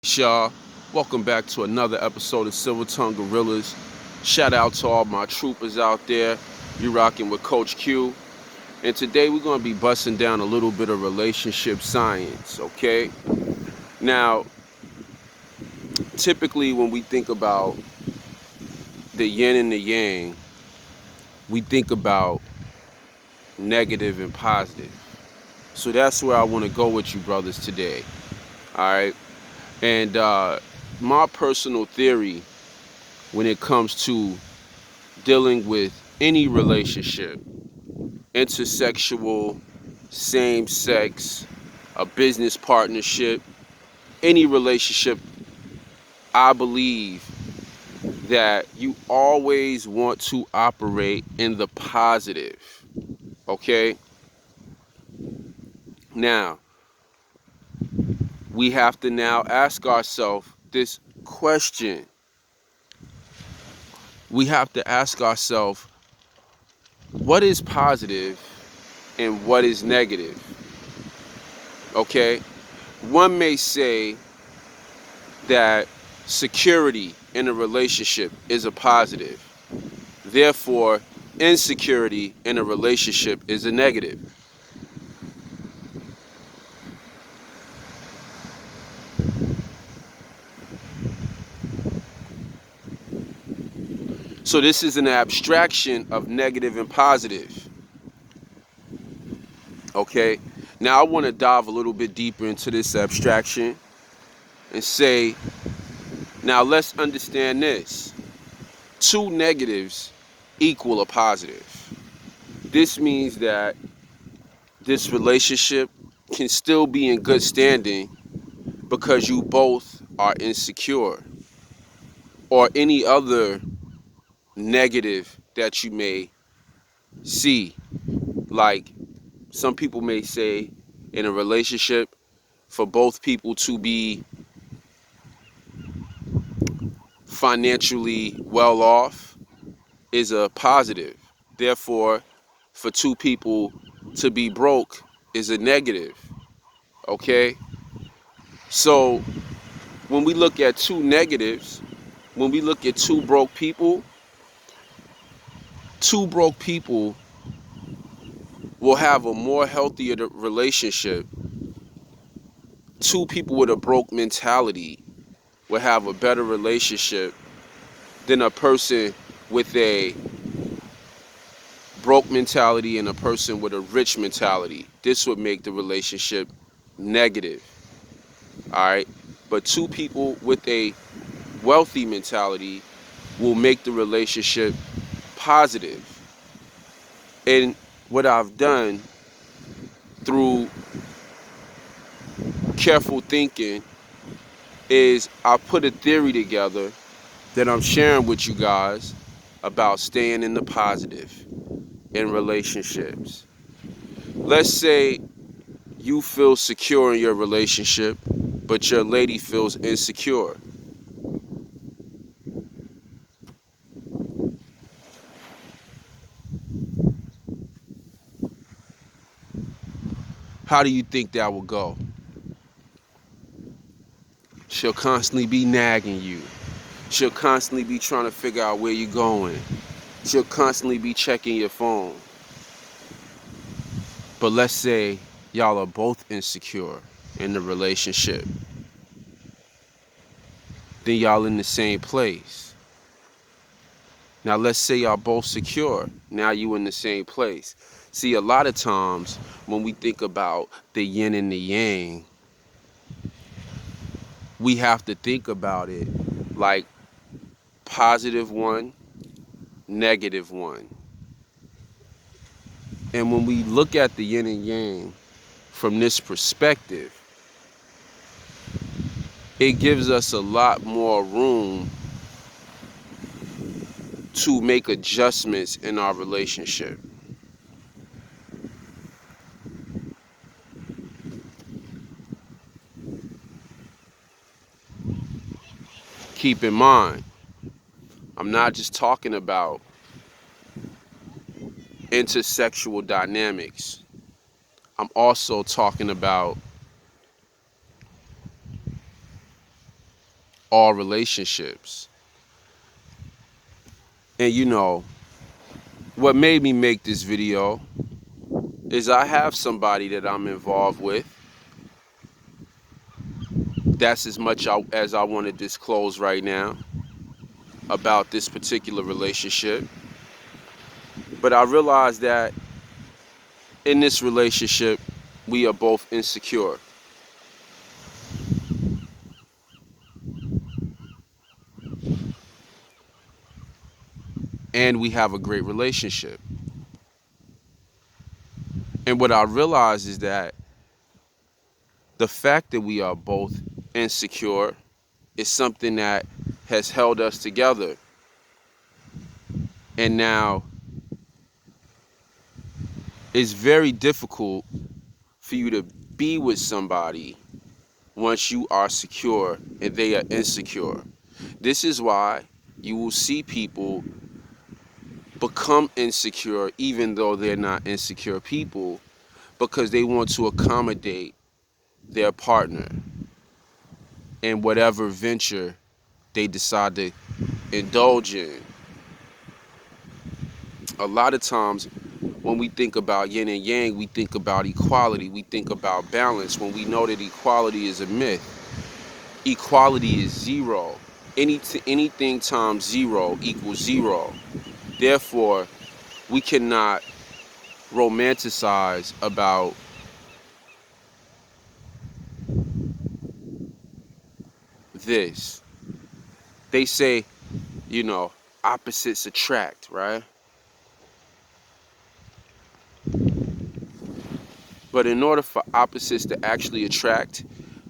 Y'all. Welcome back to another episode of Silver Tongue Gorillas. Shout out to all my troopers out there. You rocking with Coach Q. And today we're going to be busting down a little bit of relationship science, okay? Now, typically when we think about the yin and the yang, we think about negative and positive. So that's where I want to go with you brothers today, all right? And my personal theory when it comes to dealing with any relationship, intersexual, same sex, a business partnership, any relationship, I believe that you always want to operate in the positive. Okay? Now, we have to now ask ourselves this question. We have to ask ourselves, what is positive and what is negative? Okay? One may say that security in a relationship is a positive. Therefore, insecurity in a relationship is a negative. So this is an abstraction of negative and positive. Okay? Now I want to dive a little bit deeper into this abstraction and say, now let's understand this. Two negatives equal a positive. This means that this relationship can still be in good standing because you both are insecure, or any other negative that you may see. Like some people may say in a relationship, for both people to be financially well off is a positive. Therefore, for two people to be broke is a negative. Okay? So when we look at two negatives, when we look at two broke people will have a more healthier relationship. Two people with a broke mentality will have a better relationship than a person with a broke mentality and a person with a rich mentality. This would make the relationship negative. All right. But two people with a wealthy mentality will make the relationship positive. And what I've done through careful thinking is I put a theory together that I'm sharing with you guys about staying in the positive in relationships. Let's say you feel secure in your relationship, but your lady feels insecure. How do you think that will go? She'll constantly be nagging you. She'll constantly be trying to figure out where you're going. She'll constantly be checking your phone. But let's say y'all are both insecure in the relationship. Then y'all in the same place. Now let's say y'all both secure. Now you in the same place. See, a lot of times when we think about the yin and the yang, we have to think about it like positive one, negative one. And when we look at the yin and yang from this perspective, it gives us a lot more room to make adjustments in our relationship. Keep in mind, I'm not just talking about intersexual dynamics. I'm also talking about all relationships. And what made me make this video is I have somebody that I'm involved with. That's as much as I want to disclose right now about this particular relationship. But I realized that in this relationship, we are both insecure. And we have a great relationship. And what I realized is that the fact that we are both insecure is something that has held us together. And now it's very difficult for you to be with somebody once you are secure and they are insecure. This is why you will see people become insecure even though they're not insecure people, because they want to accommodate their partner in whatever venture they decide to indulge in. A lot of times when we think about yin and yang, we think about equality, we think about balance, when we know that equality is a myth. Equality is zero. Anything times zero equals zero. Therefore, we cannot romanticize about this. They say, opposites attract, right? But in order for opposites to actually attract,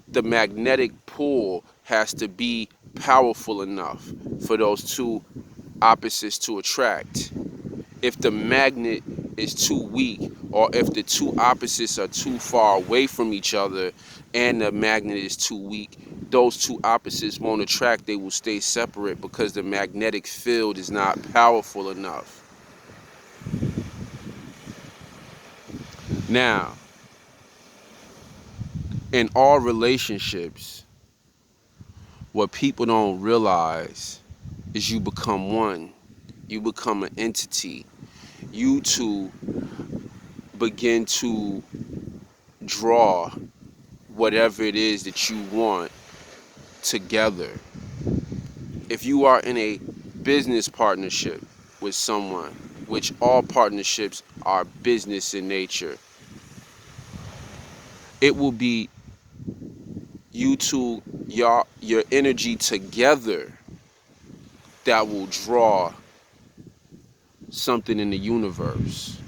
the magnetic pull has to be powerful enough for those two opposites to attract. If the magnet is too weak, or if the two opposites are too far away from each other and the magnet is too weak, those two opposites won't attract. They will stay separate because the magnetic field is not powerful enough. Now, in all relationships, what people don't realize is you become one. You become an entity. You two begin to draw whatever it is that you want together. If you are in a business partnership with someone, which all partnerships are business in nature, it will be you two, your energy together that will draw something in the universe.